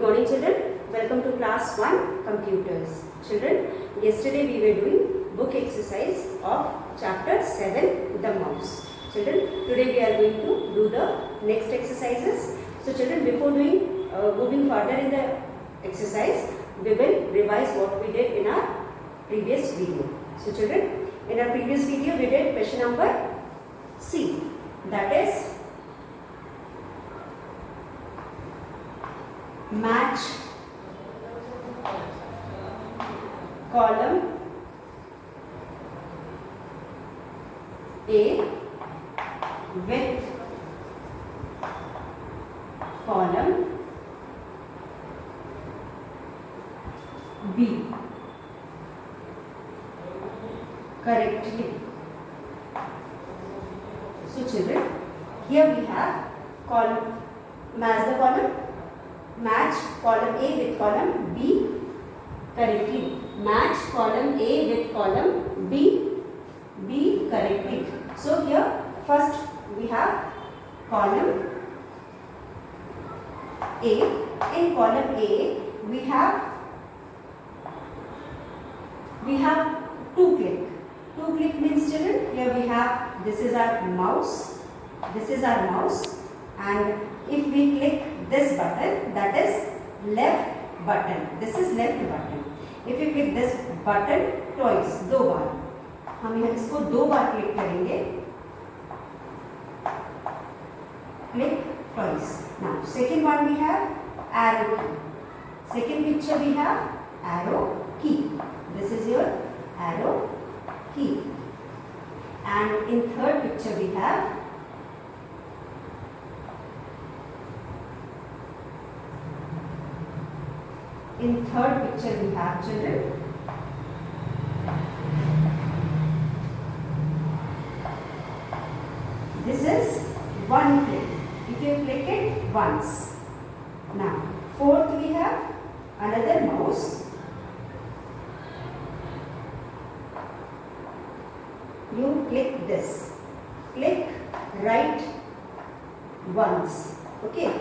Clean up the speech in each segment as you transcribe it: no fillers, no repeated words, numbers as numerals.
morning children, welcome to class 1 computers. Children, yesterday we were doing book exercise of chapter 7 the mouse. Children, today we are going to do the next exercises. So children, before moving further in the exercise, we will revise what we did in our previous video. So children, in our previous video we did question number C, that is match column A with column B correctly. So children, here we have column, match column A with column B correctly. Match column A with column B correctly. So here first we have column A. In column A we have two click. Two click means children, here we have, this is our mouse, and if we click this button, that is left button, this is left button. If you click this button twice, दो बार, हम यहाँ इसको दो बार click करेंगे, click twice. Now second one we have arrow key. Second picture we have arrow key. This is your arrow key. And in third picture we have children this is one click. If you click it once. Now fourth we have another mouse. You click this, click right once, okay,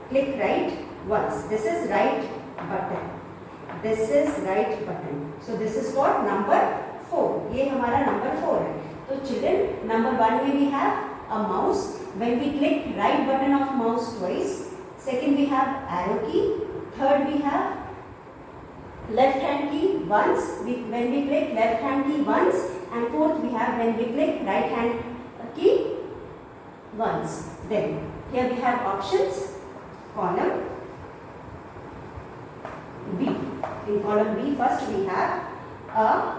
click right once. This is right button, this is right button. So this is for number 4. ये हमारा number 4 है. तो children, number 1 में we have a mouse. When we click right button of mouse twice. Second we have arrow key. Third we have left hand key once. When we click left hand key once. And fourth we have when we click right hand key once. Then here we have options, column B. In column B first we have a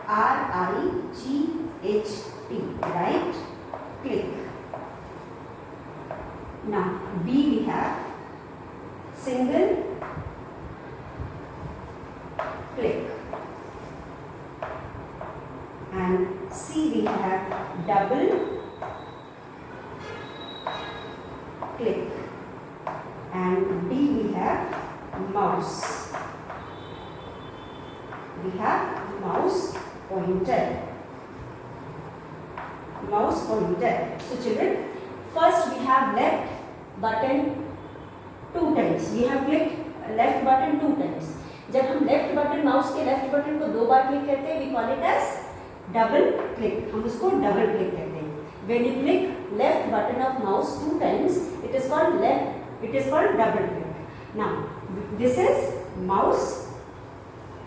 R-I-G-H-T, right click. Now B we have single click. And C we have double click, and D we have mouse. We have mouse pointer. So children, first we have left button 2 times. We have clicked left button 2 times. जब हम left button, mouse के left button को 2 बार click करते हैं, we call it as double click. हम उसको double click कहते हैं. When you click left button of mouse 2 times, it is called double click. Now this is mouse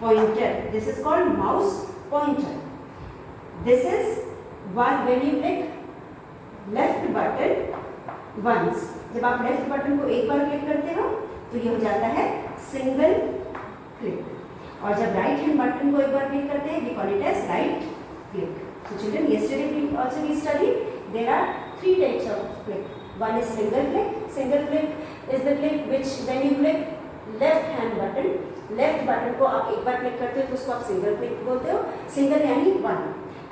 pointer. This is called mouse pointer. This is one when you click left button once. जब आप left button को एक बार click करते हो तो ये हो जाता है सिंगल क्लिक. और जब राइट हैंड बटन को एक बार क्लिक करते हैं, we call it as right click. So children, yesterday we studied there are 3 types of click. One is single click. Single click is the click which when you click left hand button, left button को आप एक बार click करते हो तो उसको आप single click बोलते हो. सिंगल यानी 1.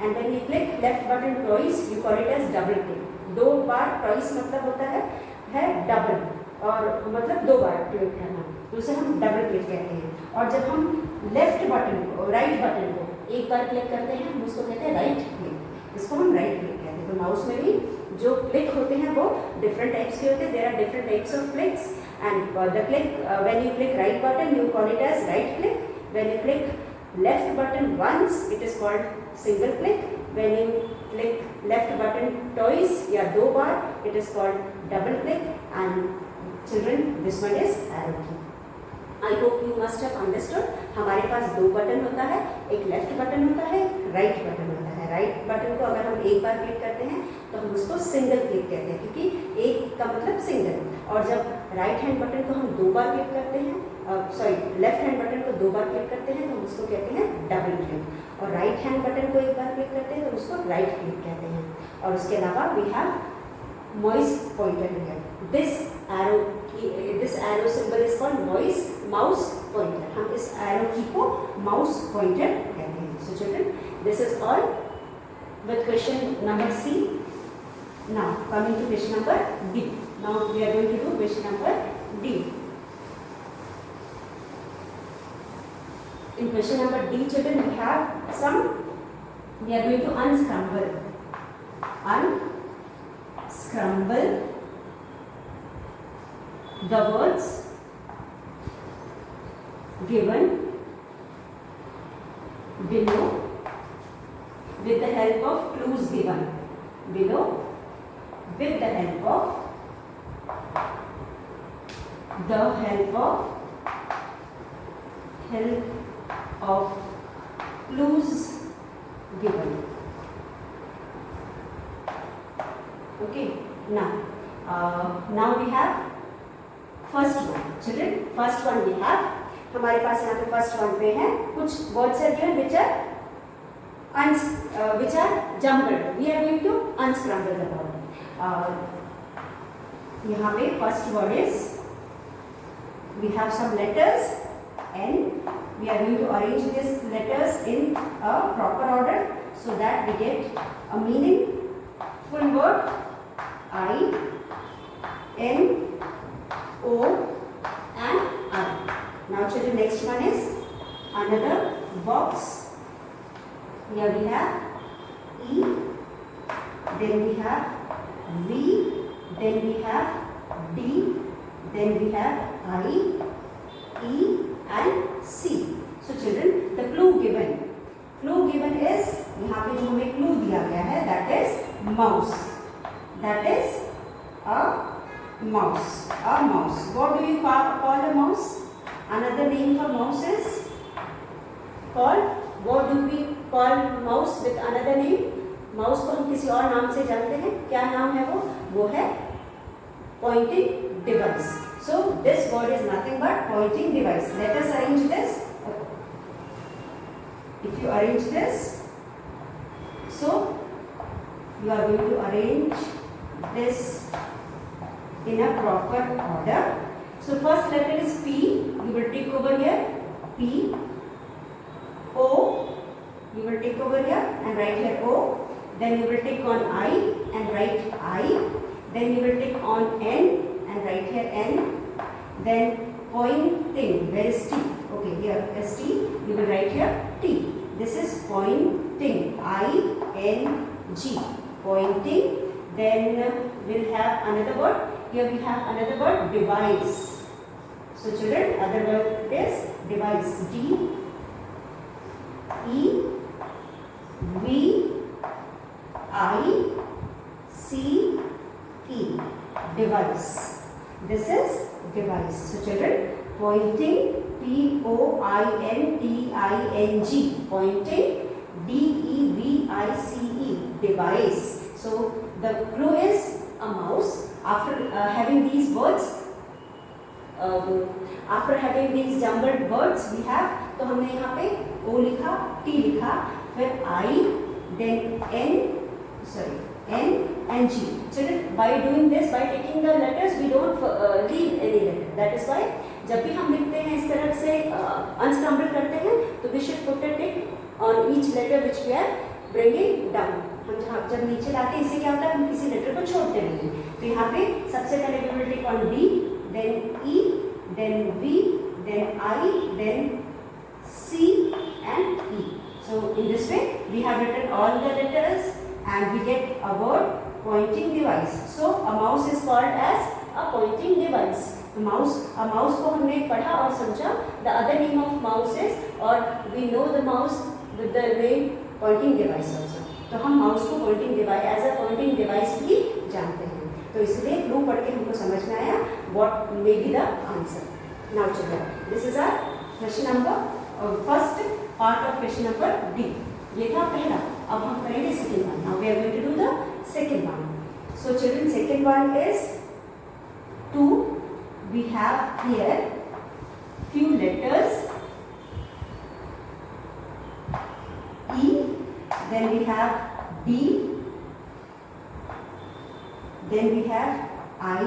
And when you click left button twice, you call it as double click. 2 bar twice मतलब होता है डबल, और मतलब 2 बार क्लिक करना, तो उसे हम डबल क्लिक कहते हैं. और जब हम लेफ्ट बटन को, राइट बटन को एक बार क्लिक करते हैं, हम उसको कहते हैं राइट क्लिक. इसको हम राइट क्लिक कहते हैं. तो माउस में भी जो क्लिक होते हैं वो डिफरेंट टाइप्स के होते हैं. There are different types of clicks and the click, when you click right button you call it as right click. When you click left button once it is called single click. When you click left button twice या 2 बार it is called double click. And children, this one is arrow key. I hope you must have understood. हमारे पास 2 button होता है, एक left button होता है, right button होता है. Right button को अगर हम एक बार क्लिक करते हैं तो हम उसको सिंगल क्लिक कहते हैं, क्योंकि एक का मतलब सिंगल. और जब राइट हैंड बटन को हम 2 बार क्लिक करते हैं, लेफ्ट हैंड बटन को 2 बार क्लिक करते हैं तो हम उसको कहते हैं डबल क्लिक. और राइट हैंड बटन को एक बार क्लिक करते हैं तो उसको राइट क्लिक कहते हैं. और उसके अलावा we have mouse pointer here. This arrow symbol is called mouse pointer. हम इस arrow key को mouse pointer कहते हैं. So children, this is all with question number C. Now coming to question number D. Now we are going to do question number D. In question number D, children, we are going to unscramble the words given below with the help of clues given below with the help of clues given. Okay, now we have first one. Children, first one we have, हमारे पास यहाँ पे first one पे है कुछ words are given which are jumbled. We are going to unscramble the word. यहाँ पे first word is, we have some letters and we are going to arrange these letters in a proper order so that we get a meaningful word. I, N, O and R. Now children, next one is another box. Here we have E, then we have V, then we have D, then we have I, E and C. So children, the clue given is, यहाँ पे जो हमें clue दिया गया है, that is mouse. That is a mouse. What do you call a mouse? Another name for mouse is called, what do we call mouse with another name? Mouse को हम किसी और नाम से जानते हैं. क्या नाम है वो है pointing device. So this word is nothing but pointing device. Let us arrange this. If you arrange this, so you are going to arrange this in a proper order. So first letter is P. You will tick over here P. O. You will tick over here and write here O. Then you will tick on I and write I. Then you will tick on N and write here N. Then pointing. Where is T? Okay, here is T. You will write here T. This is pointing. I-N-G. Pointing. Then we'll have another word. Here we have another word, device. So children, other word is device. D E V I C E. Device. This is device. So children, pointing, P-O-I-N-T-I-N-G. Pointing, D-E-V-I-C-E. Device. So the clue is a mouse. After having these words, after having these jumbled words we have, तो हमने यहाँ पे O लिखा, T लिखा, फिर I, then N and G. Children, by doing this, by taking the letters, we don't leave any letter. That is why जब भी हम लिखते हैं इस तरह से unscramble करते हैं, तो we should put a tick on each letter which we are bringing down. हम जब नीचे लाते हैं, इससे क्या होता है, हम किसी लेटर को छोड़ते नहीं हैं. तो यहाँ पे सबसे पहले we will tick on D, then E, then V, then I, then C and E. So in this way we have written all the letters and we get a word pointing device. So a mouse is called as a pointing device. Mouse को हमने पढ़ा और समझा. The other name of mouse is, और we know the mouse with the name pointing device also. तो हम mouse को pointing device as a pointing device भी जानते हैं. तो इसलिए क्लू पढ़ के हमको समझ में आया what may be the answer. Now children, this is our question number first part of question number D. ये था पहला. अब हम करेंगे second one. Now we are going to do the second one. So children, second one is 2. We have here few letters E, then we have D, then we have I,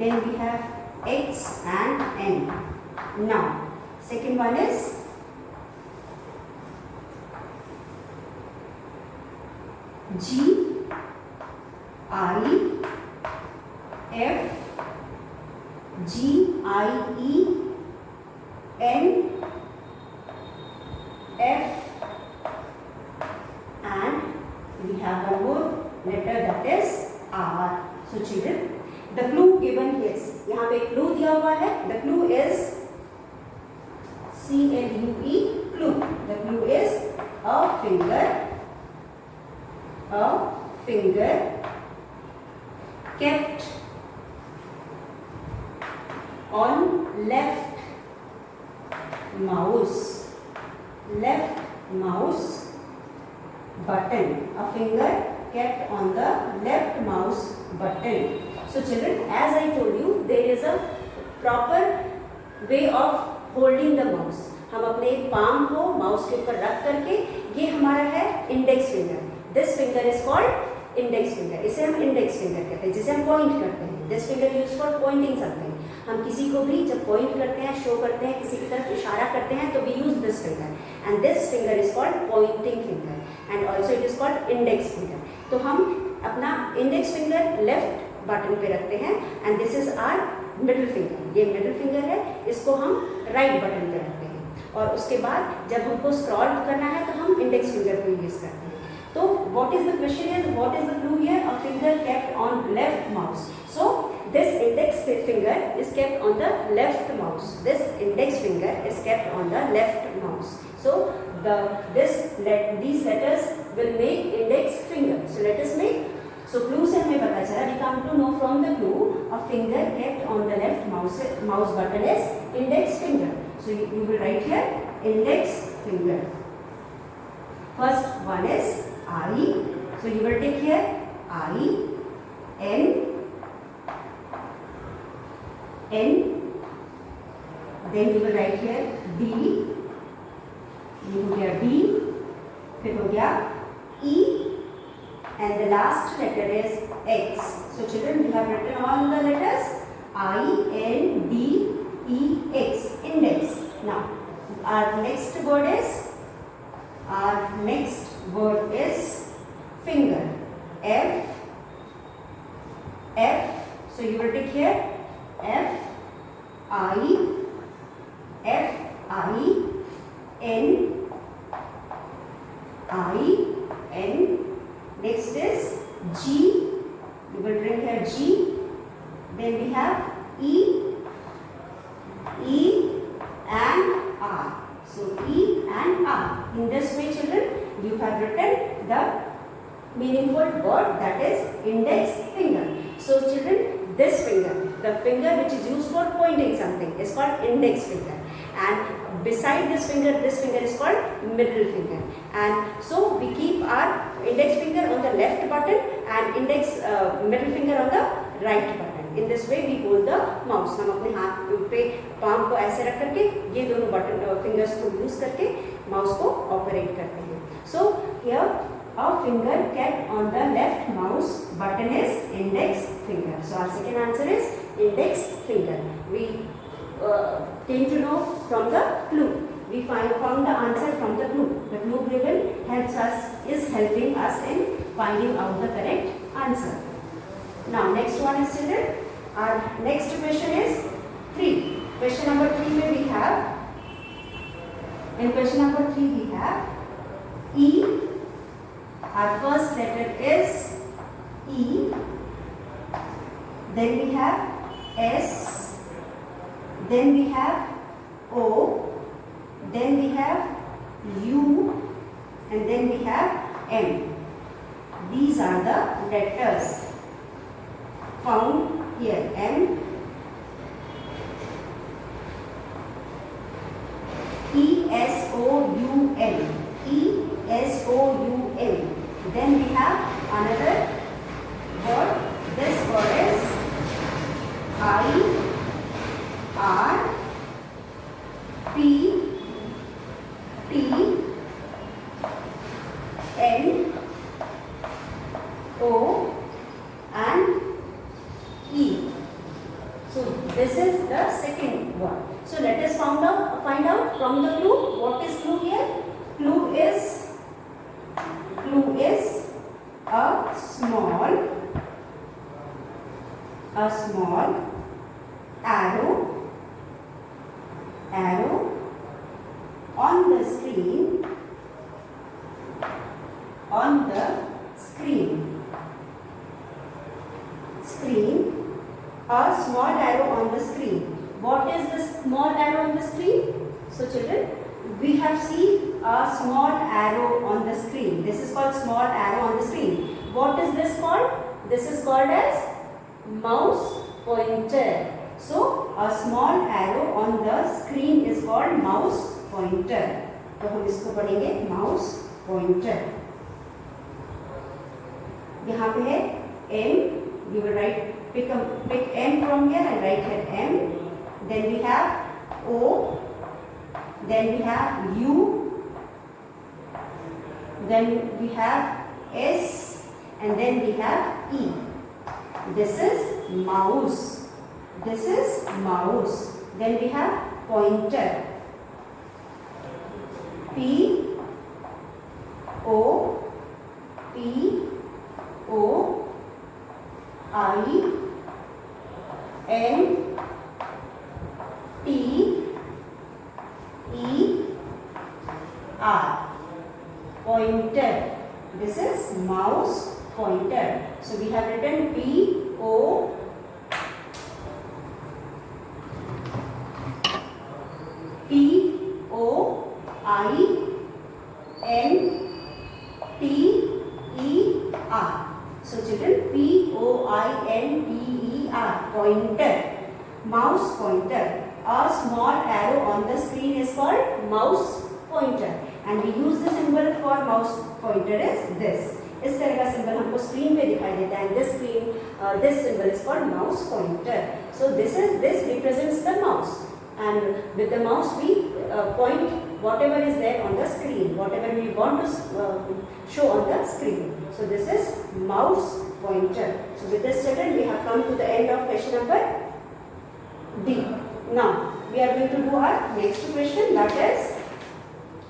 then we have X and N. Now second one is G, I, F, G, I, E, N, F, and we have one more letter that is R. So children, the clue given is, यहाँ पे clue दिया हुआ है. The clue is C-L-U-E, clue. The clue is a finger kept on left mouse button. A finger kept on the left mouse button. So children, as I told you, there is a proper way of holding the mouse. हम अपने palm को mouse के ऊपर रख करके, ये हमारा है index finger. This finger is called index finger. इसे हम इंडेक्स फिंगर कहते हैं, जिसे हम पॉइंट करते हैं. This finger use for pointing something. हम किसी को भी जब पॉइंट करते हैं, शो करते हैं, किसी की तरफ इशारा करते हैं, तो we use this finger. And this finger is called pointing finger, and also it is called index finger. तो हम अपना इंडेक्स फिंगर लेफ्ट बटन पे रखते हैं, and this is our middle finger. ये मिडिल फिंगर है, इसको हम राइट बटन पे रखते हैं. और उसके बाद जब हमको स्क्रॉल करना है तो हम इंडेक्स फिंगर को यूज करते हैं. तो what is the question is, what is the clue here? A finger kept on left mouse. So this index finger is kept on the left mouse. This index finger is kept on the left mouse. So these letters will make index finger. So let us make. So clue से हमें पता चला, we come to know from the clue, a finger kept on the left mouse button is index finger. So you will write here index finger. First one is I. So you will take here I, N, then you will write here D. ये हो गया D, फिर हो गया E, and the last letter is X. So children, we have written all the letters I, N, D, E, X, index. Now our next word is finger. F. So you will take here F, I, N, next is G. You will bring here G. Then we have E and R. So E and R. In this way children, you have written the meaningful word, that is index finger. So children, this finger, the finger which is used for pointing something, is called index finger, and beside this finger is called middle finger. And so we keep our index finger on the left button and middle finger on the right button. In this way we hold the mouse. हम अपने हाथ पे palm को ऐसे रख करके ये दोनों बटन fingers को use करके mouse को operate करते हैं. So here a finger kept on the left mouse button is index finger. So our second answer is index finger. We came to know from the clue. We found the answer from the clue. The clue given is helping us in finding out the correct answer. Now next one is children. Our next question is 3. Question number 3 में we have. In question number 3 we have E. Our first letter is E. Then we have S, then we have O, then we have U, and then we have M. These are the letters found here. M, E, S, O, U, M. E, S, O, U, M. Then we have another word. This word is I, R, P, T, N, O, and E. So this is the second one. So let us find out from the clue. What is clue here? Clue is a small arrow on the screen. A small arrow on the screen. What is the small arrow on the screen? So children, we have seen a small arrow on the screen. This is called small arrow on the screen. What is this called? This is called as mouse pointer. So a small arrow on the screen is called mouse pointer. तो हम इसको पढ़ेंगे mouse pointer. यहाँ पे है M. You will pick M from here and write here M. Then we have O. Then we have U. Then we have S. And then we have E. This is mouse. Then we have pointer. P O I N T E R. Pointer. This is mouse pointer. So we have written P O I N T E R. So children, P-O-I-N-T-E-R, pointer, mouse pointer. A small arrow on the screen is called mouse pointer, and we use the symbol for mouse pointer is this. इस तरह का symbol हमको screen पे दिखाई देता है. This symbol is called mouse pointer. So this represents the mouse, and with the mouse we point whatever is there on the screen, whatever we want to show on the screen. So this is mouse pointer. So with this children, we have come to the end of question number D. Now we are going to do our next question, that is,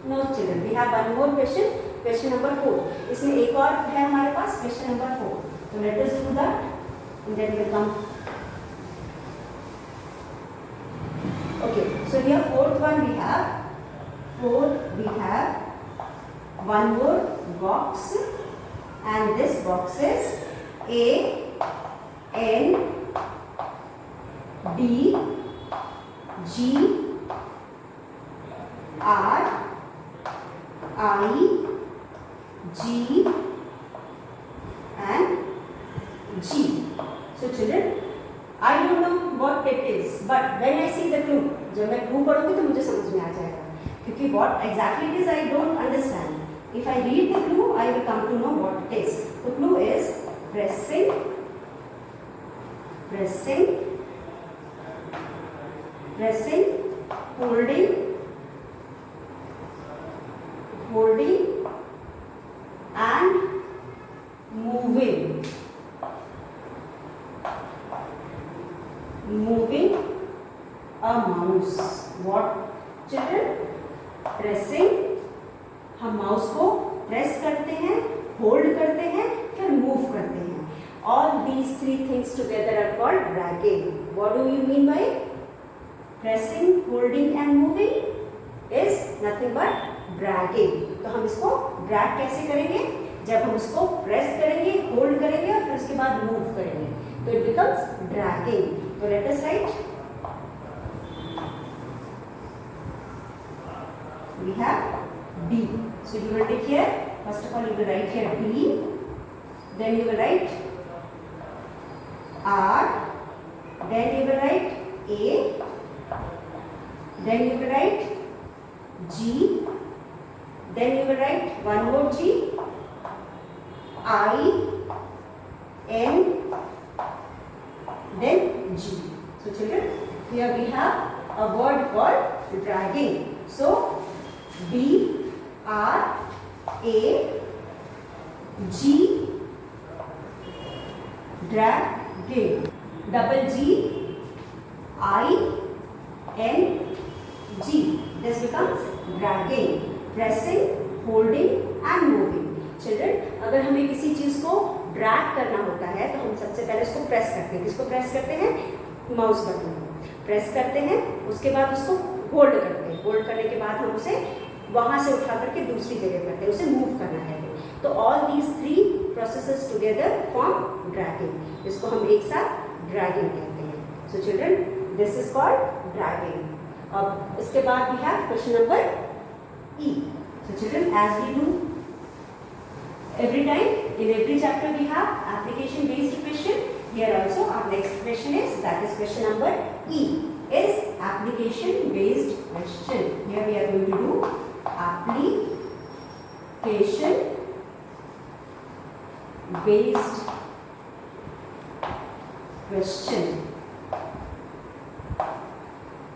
no children, we have one more question, question number 4. इसमें एक और है हमारे पास question number 4. So let us do that and then we will come. Okay, so here fourth one we have one more box, and this box is A N D G R I G and G. So children, I don't know what it is, but when I see the clue, जब मैं clue पढ़ूंगी तो मुझे समझ में आ जाएगा, क्योंकि what exactly it is I don't understand. If I read the clue, I will come to know what it is. The clue is pressing, holding and moving a mouse. What children? Pressing, हम mouse को press करते हैं, hold करते हैं, फिर move करते हैं. All these three things together are called dragging. What do you mean by pressing, holding and moving? Is nothing but dragging. तो हम इसको ड्रैग कैसे करेंगे? जब हम उसको प्रेस करेंगे, होल्ड करेंगे और फिर उसके बाद मूव करेंगे, तो it becomes dragging. So let us write. We have D. So you will take here, first of all you will write here D, then you will write R, then you will write A, then you will write G, then you will write one more G, I, N, then G. So children, here we have a word called dragging. So D, R, A, G, dragging. Double G, I, N, G. This becomes dragging, pressing, holding and moving. Children, अगर हमें किसी चीज को drag करना होता है तो हम सबसे पहले उसको प्रेस करते हैं. किसको प्रेस करते हैं? माउस बटन को प्रेस करते हैं, उसके बाद उसको होल्ड करते हैं. होल्ड करने के बाद हम उसे वहां से उठा करके दूसरी जगह करते हैं, उसे मूव करना है. तो all these 3 processes together form dragging. इसको हम एक साथ ड्रैगिंग कहते हैं. So children, this is called dragging. अब इसके बाद we have question number E. So children, as we do every time in every chapter we have application based question. Here also our next question is, that is question number E, is application based question. Here we are going to do application based question.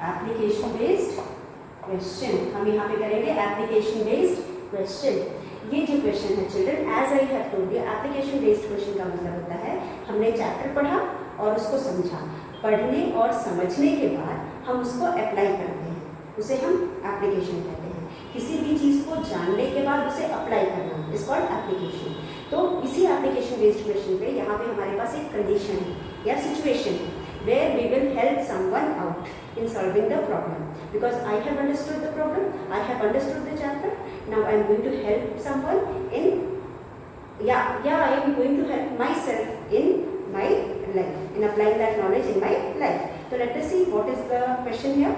Application based question. हम यहाँ पे करेंगे application based question. ये जो question है children, as I have told you, application based question का मतलब होता है हमने चैप्टर पढ़ा और उसको समझा. पढ़ने और समझने के बाद हम उसको अप्लाई करते हैं, उसे हम एप्लीकेशन कहते हैं. किसी भी चीज़ को जानने के बाद उसे अप्लाई करना इज कॉल्ड एप्लीकेशन. तो इसी एप्लीकेशन बेस्ड क्वेश्चन पे यहाँ पे हमारे पास एक कंडीशन है या सिचुएशन है where we will help someone out in solving the problem. Because I have understood the problem, I have understood the chapter, now I am going to help someone in, I am going to help myself in my life, in applying that knowledge in my life. So let us see what is the question here.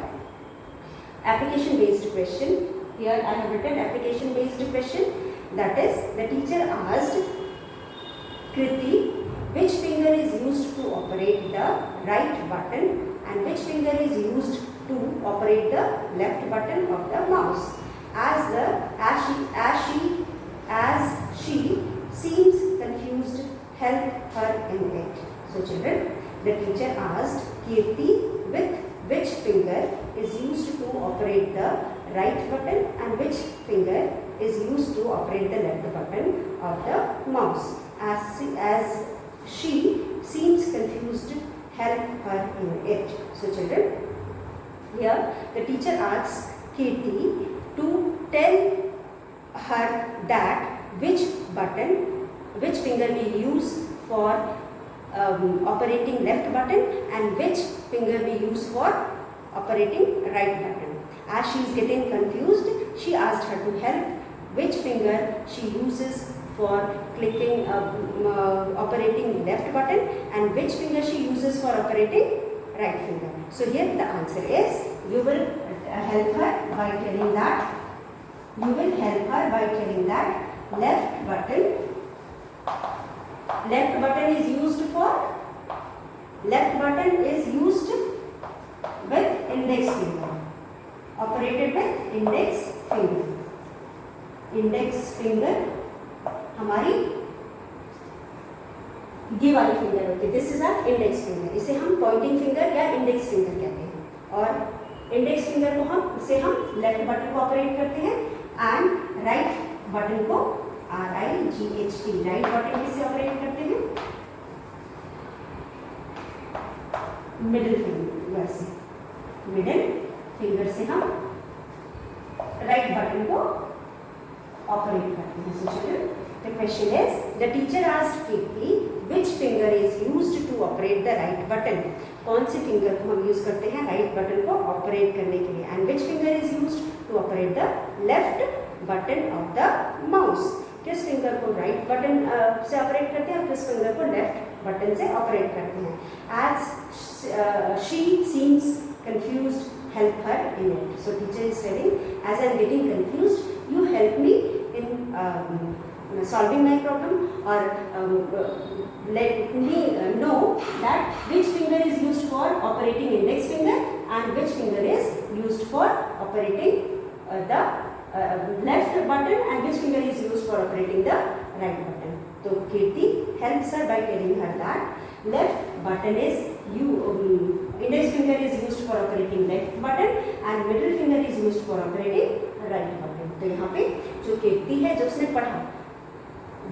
Application based question. Here I have written application based question. That is, the teacher asked Kriti which finger is used to operate the right button and which finger is used to operate the left button of the mouse. As she seems confused, help her in it. So children, the teacher asked Kirti with which finger is used to operate the right button and which finger is used to operate the left button of the mouse. As she seems confused, help her in it. So children, here the teacher asks Kirti to tell her that which finger we use for operating left button and which finger we use for operating right button. As she is getting confused, she asked her to help which finger she uses for clicking operating left button and which finger she uses for operating right finger. So here the answer is, you will help her by telling that left button is used with index finger, operated with index finger. Index finger हमारी ये वाली finger होती है. This is our index finger. इसे हम pointing finger या index finger कहते हैं. और इंडेक्स फिंगर को इसे हम लेफ्ट बटन को ऑपरेट करते हैं एंड राइट बटन को RIGHT राइट बटन से ऑपरेट करते हैं. मिडिल फिंगर से हम राइट बटन को ऑपरेट करते हैं. So children, the question is, the teacher asked Kirti which finger is used to operate the right button. कौन सी फिंगर को हम यूज करते हैं राइट बटन को ऑपरेट करने के लिए, and which finger is used to operate the left button of the mouse. किस फिंगर को राइट बटन से ऑपरेट करते हैं और किस फिंगर को लेफ्ट बटन से ऑपरेट करते हैं। As she seems confused, help her in it. So teacher is telling, as I am getting confused, you help me in solving my problem, or let me know that which finger is used for operating index finger and which finger is used for operating the left button and which finger is used for operating the right button. So Kirti helps her by telling her that left button is index finger is used for operating left button and middle finger is used for operating right button. तो यहाँ पे जो कीर्ति है, जो उसने पढ़ा,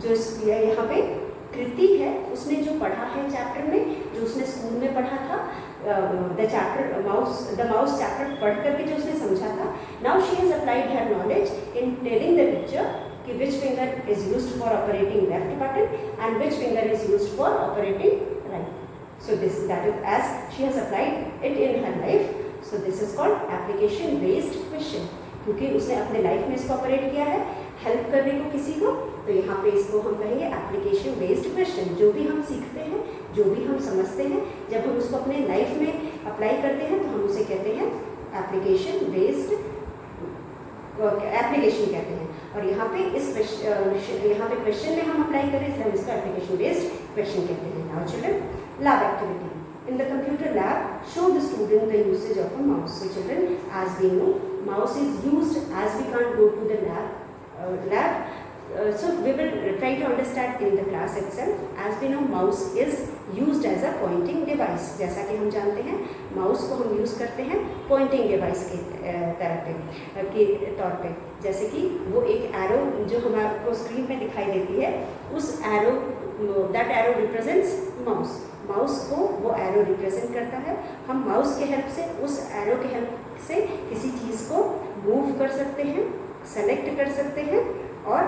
जो यहाँ पे कृति है, उसने जो पढ़ा है चैप्टर में, जो उसने स्कूल में पढ़ा था, द माउस चैप्टर पढ़ करके जो उसने समझा था, now she has applied her knowledge in telling the teacher कि which finger is used for operating left button and which finger is used for operating right. So that is as she has applied it in her life. So this is called application based question, क्योंकि उसने अपने life में इसको operate किया है help करने को किसी को, तो यहाँ पे इसको हम कहेंगे एप्लीकेशन बेस्ड क्वेश्चन। जो भी हम सीखते हैं, जो भी हम समझते हैं, जब हम उसको अपने लाइफ में अप्लाई करते हैं तो हम उसे कहते हैं एप्लीकेशन बेस्ड एप्लीकेशन कहते हैं। और यहाँ पे क्वेश्चन में हम अप्लाई करें इसलिए हम इसका एप्लीकेशन बेस्ड क्वेश्चन कहते हैं। Now children, lab activity. In the computer lab, show the student the usage of a mouse. So children, as we know, mouse is used as we can't go to the lab. So we will try to understand in the class itself. As we know, mouse is used as a pointing device. जैसा कि हम जानते हैं, mouse को हम use करते हैं pointing device के तौर पे। जैसे कि वो एक arrow जो हमारे स्क्रीन पे दिखाई देती है, उस arrow, that arrow represents mouse. Mouse को वो एरो रिप्रेजेंट करता है। हम माउस के हेल्प से, उस एरो के हेल्प से किसी चीज़ को मूव कर सकते हैं, सेलेक्ट कर सकते हैं और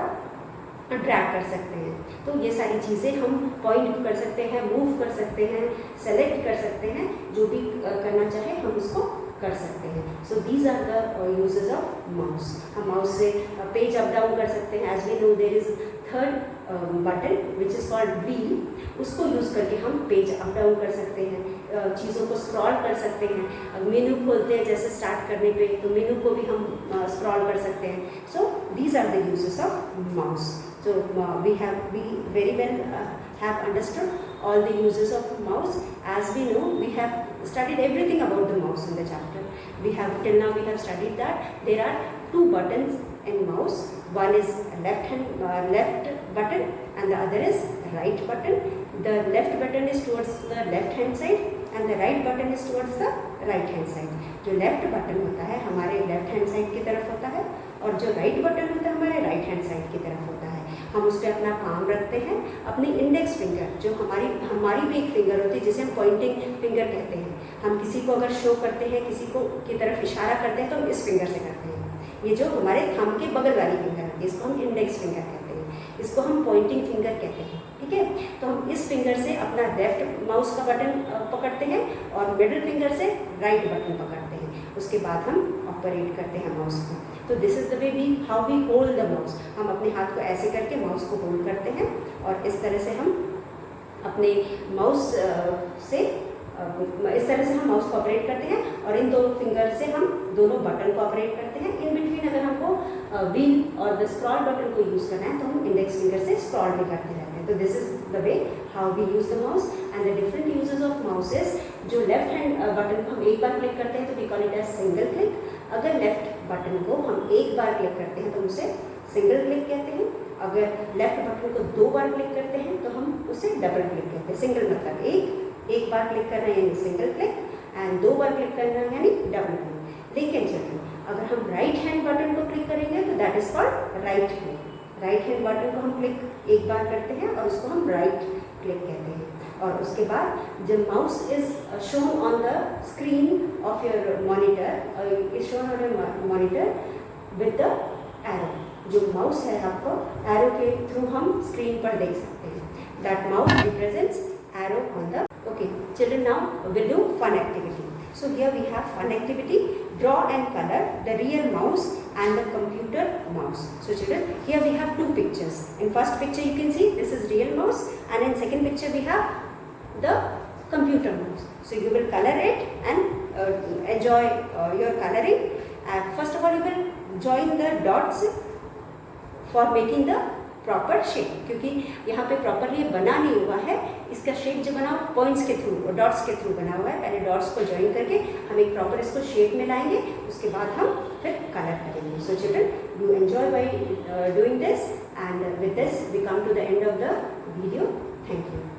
ड्रैग कर सकते हैं। तो ये सारी चीज़ें हम पॉइंट कर सकते हैं, मूव कर सकते हैं, सेलेक्ट कर सकते हैं, जो भी करना चाहे हम उसको कर सकते हैं। So these are the uses of mouse. हम माउस से पेज अप डाउन कर सकते हैं। As we know there is third button which is called wheel, उसको यूज़ करके हम पेज अप डाउन कर सकते हैं, चीज़ों को स्क्रॉल कर सकते हैं। मेनू खोलते हैं जैसे स्टार्ट करने पे, तो मेनू को भी हम स्क्रॉल कर सकते हैं। So these are the uses of mouse. So we very well have understood all the uses of mouse. As we know, we have studied everything about the mouse in the chapter. Till now we have studied that there are two buttons in mouse. One is left button and the other is right button. The left button is towards the left hand side and the right button is towards the right hand side. जो left button होता है हमारे left hand side की तरफ होता है और जो राइट बटन होता है हमारे राइट हैंड साइड की तरफ होता है। हम उस पर अपना पाम रखते हैं, अपनी इंडेक्स फिंगर जो हमारी भी एक फिंगर होती है जिसे हम पॉइंटिंग फिंगर कहते हैं। हम किसी को अगर शो करते हैं, किसी को की तरफ इशारा करते हैं तो हम इस फिंगर से करते हैं। ये जो हमारे थंब के बगल वाली फिंगर होती है इसको हम इंडेक्स फिंगर कहते हैं, इसको हम पॉइंटिंग फिंगर कहते हैं। ठीक है, तो हम इस फिंगर से अपना लेफ्ट माउस का बटन पकड़ते हैं और मिडिल फिंगर से राइट बटन पकड़ते हैं। उसके बाद हम ऑपरेट करते हैं माउस को। तो this is the way how we hold the mouse. हम अपने हाथ को ऐसे करके माउस को होल्ड करते हैं और इस तरह से हम अपने माउस से हम माउस को ऑपरेट करते हैं और इन दो फिंगर से हम दोनों बटन को ऑपरेट करते हैं। इन बिटवीन अगर हमको व्हील और द स्क्रॉल बटन को यूज़ करना है तो हम इंडेक्स फिंगर से स्क्रॉल भी करते रहते हैं। तो this is the way how we use the mouse and the different uses of mouses. जो लेफ्ट हैंड बटन को हम एक बार क्लिक करते हैं तो we call it as single click. अगर लेफ्ट बटन को हम एक बार क्लिक करते हैं तो उसे सिंगल क्लिक कहते हैं। अगर लेफ्ट बटन को दो बार क्लिक करते हैं तो हम उसे डबल क्लिक कहते हैं। सिंगल मतलब एक बार क्लिक करना यानी सिंगल क्लिक एंड दो बार क्लिक करना यानी डबल क्लिक। लेकिन चलिए अगर हम राइट हैंड बटन को क्लिक करेंगे तो that is called right click. Right hand button को हम क्लिक एक बार करते हैं और उसको हम राइट क्लिक कहते हैं। और उसके बाद जब mouse is shown on the screen of your monitor, is shown on your monitor with the arrow. जो माउस है आपको एरो के थ्रू हम स्क्रीन पर देख सकते हैं। That mouse represents arrow on the. Okay, children, now we'll do fun activity. So here we have fun activity, draw and color the real mouse and the computer mouse. So children, here we have two pictures. In first picture you can see this is real mouse and in second picture we have the computer mouse. So you will color it and enjoy your coloring. First of all, you will join the dots for making the proper shape, क्योंकि यहाँ पे properly बना नहीं हुआ है. इसका shape जो बना हुआ पॉइंट्स के थ्रू, डॉट्स के थ्रू बना हुआ है. पहले डॉट्स को ज्वाइन करके हम एक प्रॉपर इसको शेप में लाएंगे, उसके बाद हम फिर कलर करेंगे. So children, you enjoy by doing this, and with this we come to the end of the video. Thank you.